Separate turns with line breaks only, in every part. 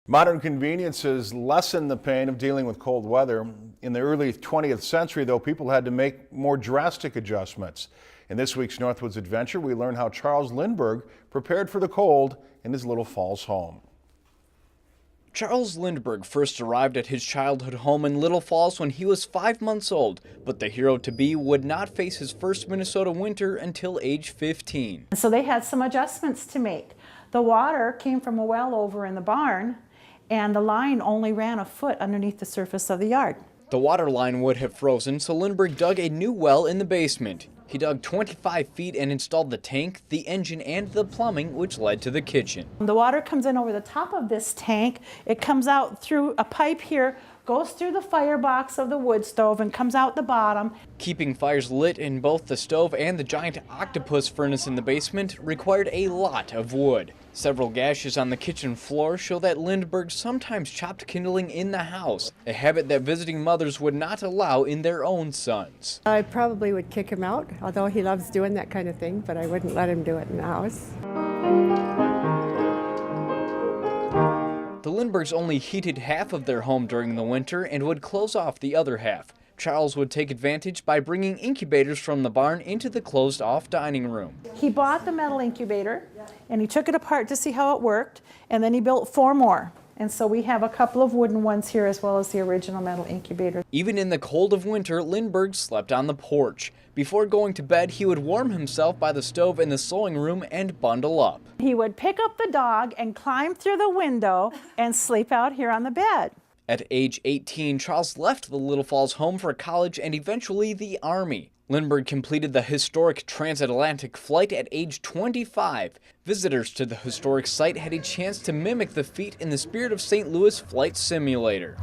Modern conveniences lessen the pain of dealing with cold weather. In the early 20th century, though, people had to make more drastic adjustments. In this week's Northwoods Adventure, we learn how Charles Lindbergh prepared for the cold in his Little Falls home.
Charles Lindbergh first arrived at his childhood home in Little Falls when he was 5 months old, but the hero-to-be would not face his first Minnesota winter until age 15.
So they had some adjustments to make. The water came from a well over in the barn, and the line only ran a foot underneath the surface of the yard.
The water line would have frozen, so Lindbergh dug a new well in the basement. He dug 25 feet and installed the tank, the engine, and the plumbing, which led to the kitchen.
The water comes in over the top of this tank. It comes out through a pipe here, goes through the firebox of the wood stove, and comes out the bottom.
Keeping fires lit in both the stove and the giant octopus furnace in the basement required a lot of wood. Several gashes on the kitchen floor show that Lindbergh sometimes chopped kindling in the house, a habit that visiting mothers would not allow in their own sons.
I probably would kick him out, although he loves doing that kind of thing, but I wouldn't let him do it in the house.
The Lindberghs only heated half of their home during the winter and would close off the other half. Charles would take advantage by bringing incubators from the barn into the closed-off dining room.
He bought the metal incubator, and he took it apart to see how it worked, and then he built 4 more. And so we have a couple of wooden ones here as well as the original metal incubator.
Even in the cold of winter, Lindbergh slept on the porch. Before going to bed, he would warm himself by the stove in the sewing room and bundle up.
He would pick up the dog and climb through the window and sleep out here on the bed.
At age 18, Charles left the Little Falls home for college and eventually the Army. Lindbergh completed the historic transatlantic flight at age 25. Visitors to the historic site had a chance to mimic the feat in the Spirit of St. Louis flight simulator.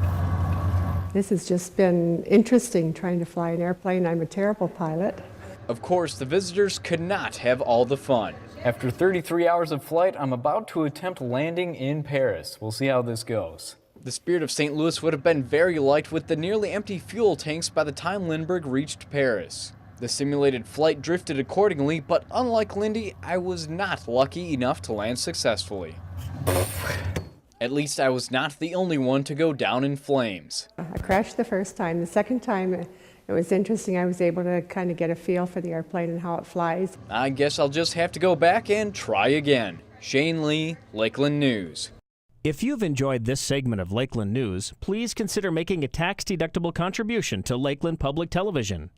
This has just been interesting trying to fly an airplane. I'm a terrible pilot.
Of course, the visitors could not have all the fun. After 33 hours of flight, I'm about to attempt landing in Paris. We'll see how this goes. The Spirit of St. Louis would have been very light with the nearly empty fuel tanks by the time Lindbergh reached Paris. The simulated flight drifted accordingly, but unlike Lindy, I was not lucky enough to land successfully. At least I was not the only one to go down in flames.
I crashed the first time. The second time, it was interesting. I was able to kind of get a feel for the airplane and how it flies.
I guess I'll just have to go back and try again. Shane Lee, Lakeland News.
If you've enjoyed this segment of Lakeland News, please consider making a tax-deductible contribution to Lakeland Public Television.